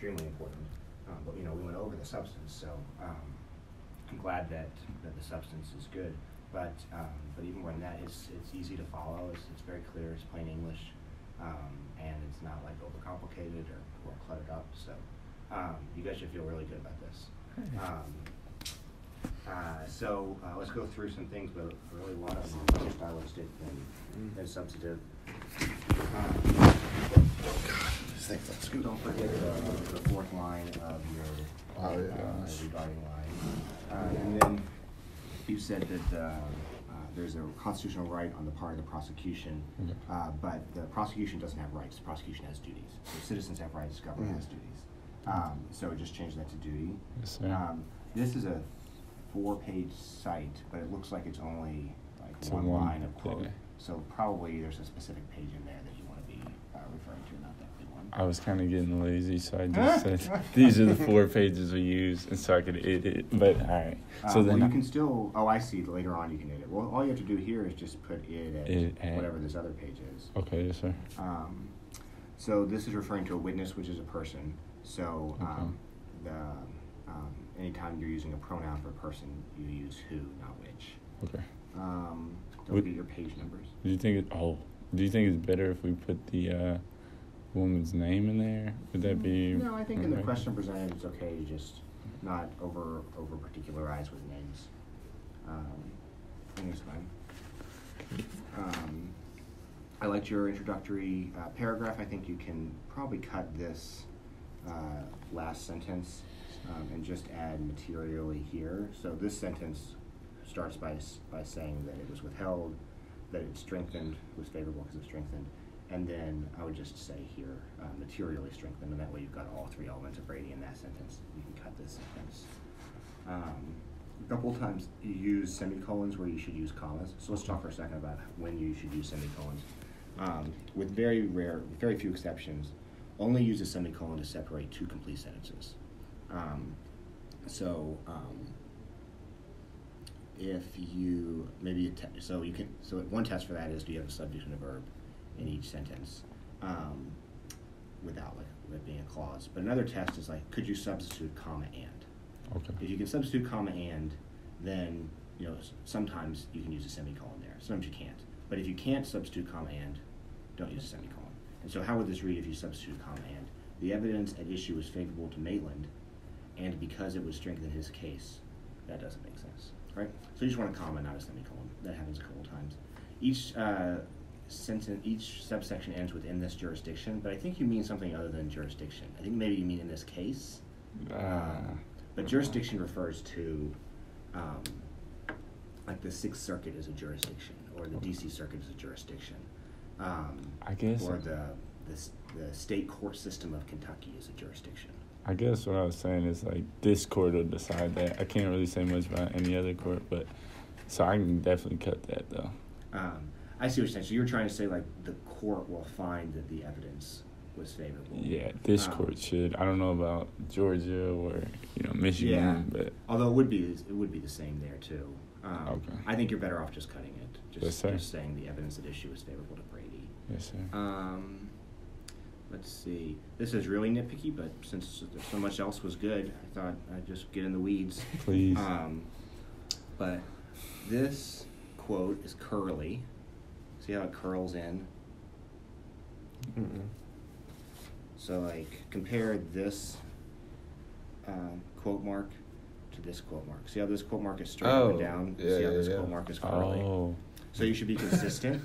extremely important. But we went over the substance, so I'm glad that the substance is good. But even more than that, it's easy to follow. It's very clear. It's plain English, and it's not like overcomplicated or cluttered up. So you guys should feel really good about this. So let's go through some things, but really a lot of them are stylistic and substantive. Don't forget the fourth line of your regarding line. And then you said that there's a constitutional right on the part of the prosecution, but the prosecution doesn't have rights. The prosecution has duties. So citizens have rights, government has duties. So just change that to duty. Yes, sir. This is a 4-page cite, but it looks like it's only like one line of quote. So probably there's a specific page in there that you want to be referring to, not that big one. I was kind of getting lazy, so I just said these are the 4 pages we use, and so I could edit it. But all right. So then you can still. Oh, I see. Later on, you can edit. Well, all you have to do here is just put it at whatever this other page is. Okay, yes, sir. So this is referring to a witness, which is a person. So anytime you're using a pronoun for a person, you use who, not which. Okay. Don't forget your page numbers. Do you think it's better if we put the woman's name in there? Would that be? No, I think in the question presented, it's okay to just not over particularize with names. I think it's fine. I liked your introductory paragraph. I think you can probably cut this last sentence and just add materially here. So this sentence starts by saying that it was withheld, that it strengthened, was favorable because it strengthened, and then I would just say here, materially strengthened, and that way you've got all 3 elements of Brady in that sentence. You can cut this sentence. A couple of times you use semicolons where you should use commas. So let's talk for a second about when you should use semicolons. With very few exceptions, only use a semicolon to separate 2 complete sentences. If you one test for that is, do you have a subject and a verb in each sentence without it being a clause? But another test is like, could you substitute comma and? Okay. If you can substitute comma and, then sometimes you can use a semicolon there. Sometimes you can't. But if you can't substitute comma and, don't use a semicolon. And so how would this read if you substitute comma and? The evidence at issue was favorable to Maitland, and because it would strengthen his case. That doesn't make sense, right? So you just want a comma, not a semicolon. That happens a couple times. Each subsection ends with "in this jurisdiction," but I think you mean something other than jurisdiction. I think maybe you mean "in this case." But jurisdiction refers to, like the 6th Circuit is a jurisdiction, or the D.C. Circuit is a jurisdiction. I guess. Or the state court system of Kentucky is a jurisdiction. I guess what I was saying is like this court will decide that. I can't really say much about any other court, but so I can definitely cut that though. I see what you're saying. So you're trying to say like the court will find that the evidence was favorable. Yeah, this court should. I don't know about Georgia or Michigan, but although it would be the same there too. Okay. I think you're better off just cutting it. Yes, sir. Just saying the evidence at issue is favorable to Brady. Yes, sir. Let's see. This is really nitpicky, but since so much else was good, I thought I'd just get in the weeds. Please. But this quote is curly. See how it curls in? Mm-mm. So, like, compare this quote mark to this quote mark. See how this quote mark is straight up and down? Yeah, See how this quote mark is curly? Oh. So you should be consistent.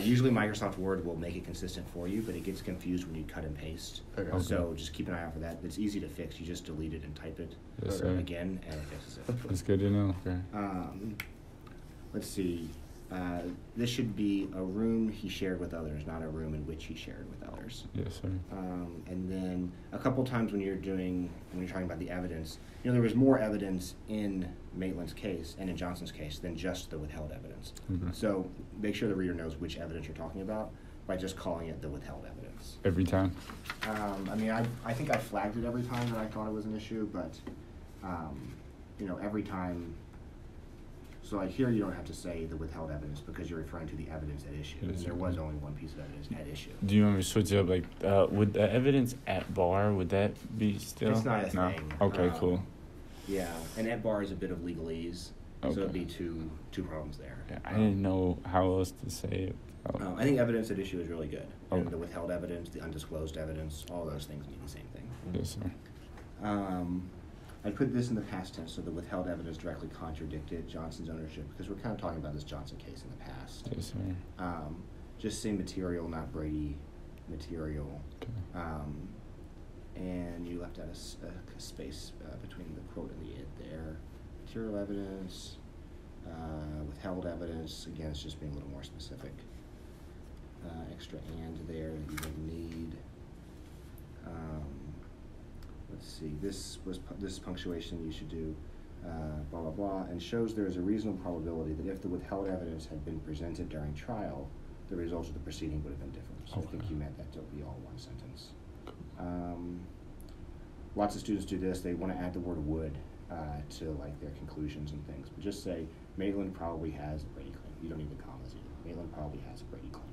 Usually Microsoft Word will make it consistent for you, but it gets confused when you cut and paste. Okay. So just keep an eye out for that. It's easy to fix. You just delete it and type it Yes, sir. again, and it fixes it. That's good to know. Okay. Let's see. This should be a room he shared with others, not a room in which he shared with others. Yes, sir. And then a couple times when you're talking about the evidence, there was more evidence in Maitland's case and in Johnson's case than just the withheld evidence. Mm-hmm. So make sure the reader knows which evidence you're talking about by just calling it the withheld evidence. Every time? I think I flagged it every time that I thought it was an issue, but, every time So like here, you don't have to say the withheld evidence because you're referring to the evidence at issue. And there was only one piece of evidence at issue. Do you want me to switch it up? Like, would the evidence at bar, would that be still? It's not a No? thing. Okay, cool. Yeah, and at bar is a bit of legalese, so Okay. it'd be two problems there. Yeah, I didn't know how else to say it. I think evidence at issue is really good. And Okay. the withheld evidence, the undisclosed evidence, all those things mean the same thing. Yes, sir. I put this in the past tense, so the withheld evidence directly contradicted Johnson's ownership, because we're kind of talking about this Johnson case in the past. Yes, sir. Just say material, not Brady material. Okay. And you left out a space between the quote and the it there. Material evidence, withheld evidence, again, it's just being a little more specific. Extra and there that you don't need. Let's see, this punctuation you should do, blah, blah, blah, and shows there is a reasonable probability that if the withheld evidence had been presented during trial, the results of the proceeding would have been different. So I think Okay. you meant that to be all one sentence. Lots of students do this. They want to add the word would to like their conclusions and things. But just say, Maitland probably has a Brady claim. You don't need the commas either. Maitland probably has a Brady claim.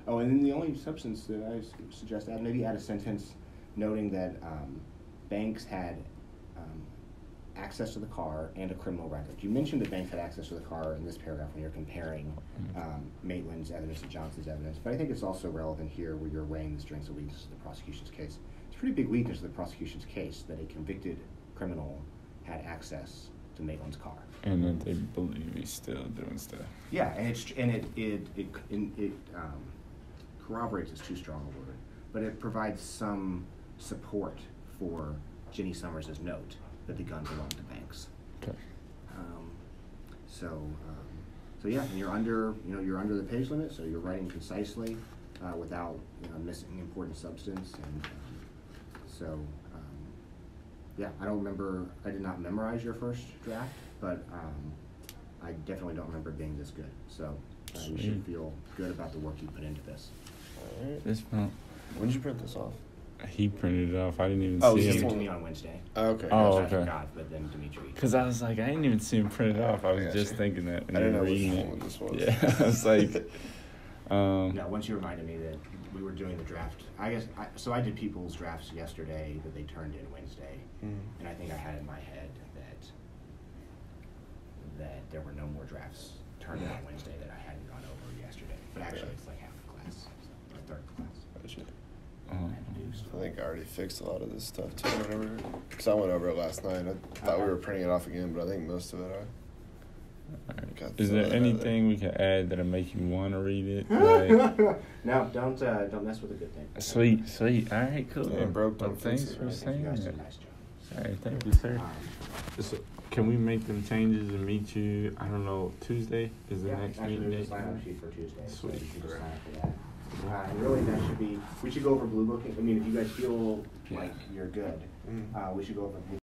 And then the only substance that I suggest maybe add a sentence noting that Banks had access to the car and a criminal record. You mentioned that Banks had access to the car in this paragraph when you're comparing Maitland's evidence to Johnson's evidence, but I think it's also relevant here where you're weighing the strengths and weaknesses of the prosecution's case. It's a pretty big weakness of the prosecution's case that a convicted criminal had access to Maitland's car. And that they believe he's still doing stuff. Yeah, and it corroborates is too strong a word, but it provides some support for Ginny Summers' note that the gun belonged to Banks. Okay. So yeah, and you're under the page limit, so you're writing concisely without missing important substance, and yeah, I did not memorize your first draft, but I definitely don't remember it being this good. So you should feel good about the work you put into this. All right. This one, When did you print this off? he printed it off. I didn't even Oh, see He this gave him. it to one- me on Wednesday. Okay. Oh, I okay. forgot, but then Dimitri. Because I was like, I didn't even see him printed off. I was got just you. thinking that. I When didn't you know were which reading one it. this was. Yeah, I was like, No, once you reminded me that we were doing the draft, so I did people's drafts yesterday that they turned in Wednesday, and I think I had in my head that there were no more drafts turned in on Wednesday that I hadn't gone over yesterday. But actually, it's like half the class, or a third of the class. Gotcha. I had to do, so. I think I already fixed a lot of this stuff too. Because I went over it last night. I thought we were printing it off again, but I think most of it Alright. Got Is some there of that anything we can add that'll make you want to read it? Like, No, don't mess with a good thing. sweet. All right, cool. Yeah, broke, Well, don't thanks fix it, for right? I think you saying guys that. did a nice job. All right, thank you, sir. Um, So, can we make them changes and meet you? I don't know. Tuesday is the Yeah, next actually, meeting there's a date. sign-up sheet for Tuesday, so Sweet. you should just sign up for that. And really, that should be, we should go over Blue Booking. I mean, if you guys feel like you're good, we should go over Blue